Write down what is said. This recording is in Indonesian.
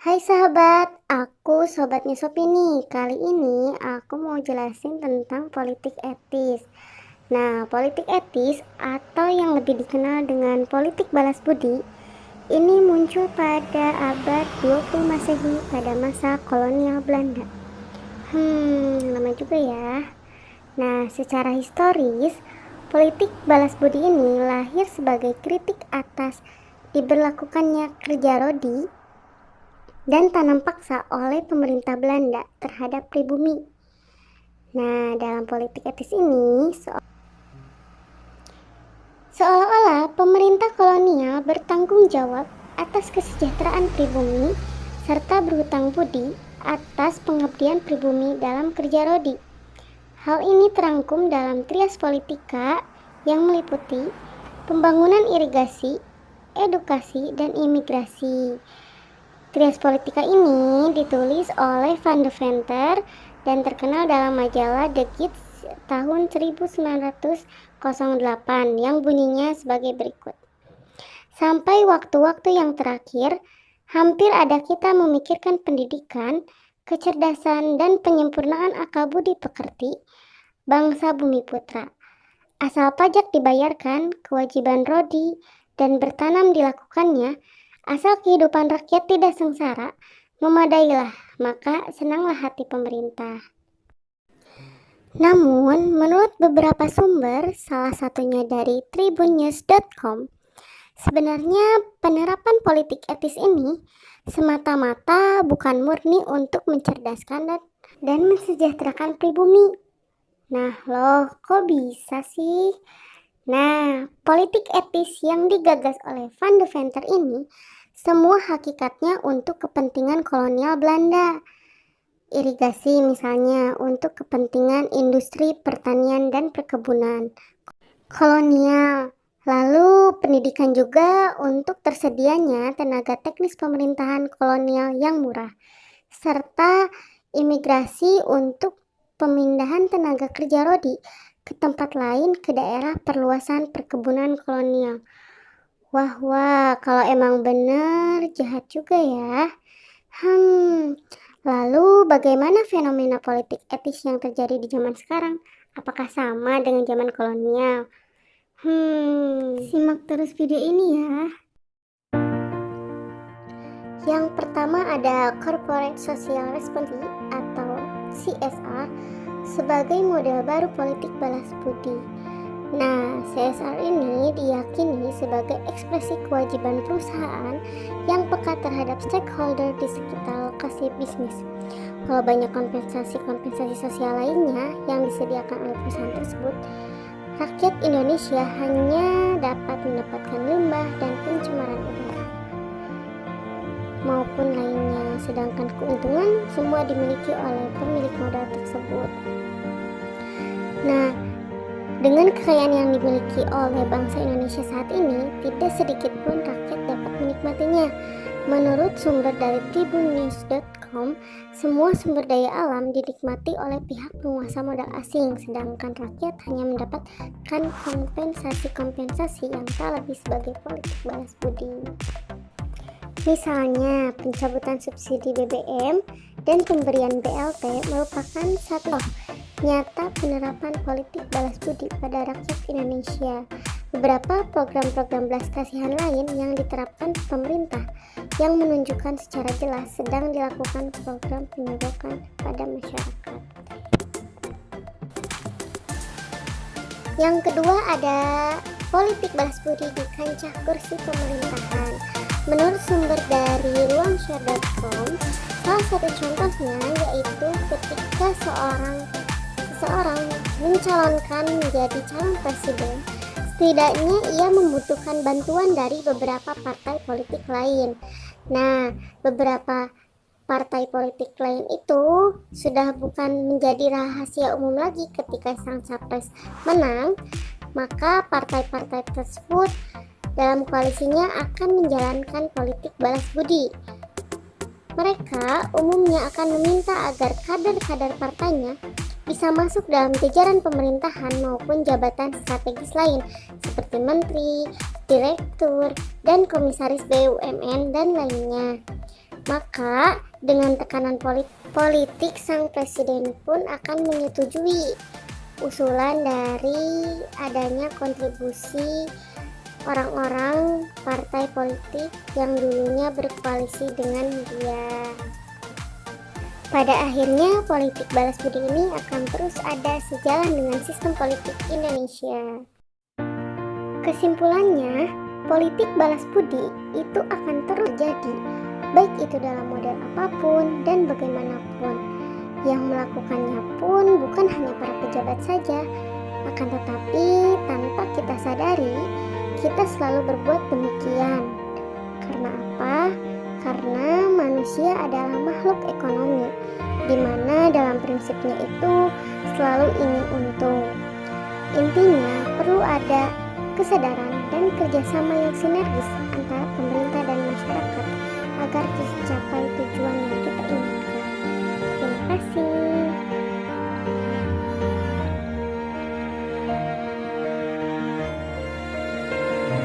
Hai sahabat, aku sobatnya Sophie nih. Kali ini aku mau jelasin tentang politik etis. Nah, politik etis atau yang lebih dikenal dengan politik balas budi ini muncul pada abad 20 Masehi pada masa kolonial Belanda. Lama juga ya. Nah, secara historis, politik balas budi ini lahir sebagai kritik atas diberlakukannya kerja rodi dan tanam paksa oleh pemerintah Belanda terhadap pribumi. Nah, dalam politik etis ini, seolah-olah pemerintah kolonial bertanggung jawab atas kesejahteraan pribumi serta berhutang budi atas pengabdian pribumi dalam kerja rodi. Hal ini terangkum dalam Trias Politika yang meliputi pembangunan irigasi, edukasi, dan imigrasi. Trias Politika ini ditulis oleh Van de Venter dan terkenal dalam majalah The Gids tahun 1908 yang bunyinya sebagai berikut. Sampai waktu-waktu yang terakhir, hampir ada kita memikirkan pendidikan, kecerdasan, dan penyempurnaan akal budi pekerti bangsa bumi putra. Asal pajak dibayarkan, kewajiban rodi, dan bertanam dilakukannya, asal kehidupan rakyat tidak sengsara, memadailah, maka senanglah hati pemerintah. Namun, menurut beberapa sumber, salah satunya dari tribunnews.com, sebenarnya penerapan politik etis ini semata-mata bukan murni untuk mencerdaskan dan mensejahterakan pribumi. Nah loh, kok bisa sih? Nah, politik etis yang digagas oleh Van de Venter ini semua hakikatnya untuk kepentingan kolonial Belanda. Irigasi misalnya untuk kepentingan industri pertanian dan perkebunan kolonial. Lalu pendidikan juga untuk tersedianya tenaga teknis pemerintahan kolonial yang murah. Serta imigrasi untuk pemindahan tenaga kerja rodi ke tempat lain ke daerah perluasan perkebunan kolonial. Wah, kalau emang bener jahat juga ya. Lalu bagaimana fenomena politik etis yang terjadi di zaman sekarang? Apakah sama dengan zaman kolonial? Simak terus video ini ya. Yang pertama ada Corporate Social Responsibility atau CSR sebagai model baru politik balas budi. Nah, CSR ini diyakini sebagai ekspresi kewajiban perusahaan yang peka terhadap stakeholder di sekitar lokasi bisnis. Kalau banyak kompensasi sosial lainnya yang disediakan oleh perusahaan tersebut, rakyat Indonesia hanya dapat mendapatkan limbah dan pencemaran udara maupun lainnya, sedangkan keuntungan semua dimiliki oleh pemilik modal tersebut. Nah, dengan kekayaan yang dimiliki oleh bangsa Indonesia saat ini, tidak sedikit pun rakyat dapat menikmatinya. Menurut sumber dari tribunnews.com, semua sumber daya alam dinikmati oleh pihak penguasa modal asing, sedangkan rakyat hanya mendapatkan kompensasi yang tak lebih sebagai politik balas budi. Misalnya, pencabutan subsidi BBM dan pemberian BLT merupakan satu nyata penerapan politik balas budi pada rakyat Indonesia. Beberapa program-program belas kasihan lain yang diterapkan pemerintah yang menunjukkan secara jelas sedang dilakukan program penyegokan pada masyarakat. Yang kedua ada politik balas budi di kancah kursi pemerintahan. Menurut sumber dari ruangshare.com, salah satu contohnya yaitu ketika seseorang mencalonkan menjadi calon presiden, setidaknya ia membutuhkan bantuan dari beberapa partai politik lain. Nah, beberapa Partai politik lain itu sudah bukan menjadi rahasia umum lagi. Ketika sang capres menang, maka partai-partai tersebut dalam koalisinya akan menjalankan politik balas budi. Mereka umumnya akan meminta agar kader-kader partainya bisa masuk dalam jajaran pemerintahan maupun jabatan strategis lain seperti menteri, direktur, dan komisaris BUMN dan lainnya. Maka dengan tekanan politik, sang presiden pun akan menyetujui usulan dari adanya kontribusi orang-orang partai politik yang dulunya berkoalisi dengan dia. Pada akhirnya, politik balas budi ini akan terus ada sejalan dengan sistem politik Indonesia. Kesimpulannya, politik balas budi itu akan terus terjadi, baik itu dalam model apapun dan bagaimanapun. Yang melakukannya pun bukan hanya para pejabat saja, akan tetapi tanpa kita sadari, kita selalu berbuat demikian. Karena apa? Karena manusia adalah makhluk ekonomi, di mana dalam prinsipnya itu selalu ingin untung. Intinya perlu ada kesadaran dan kerjasama yang sinergis antara pemerintah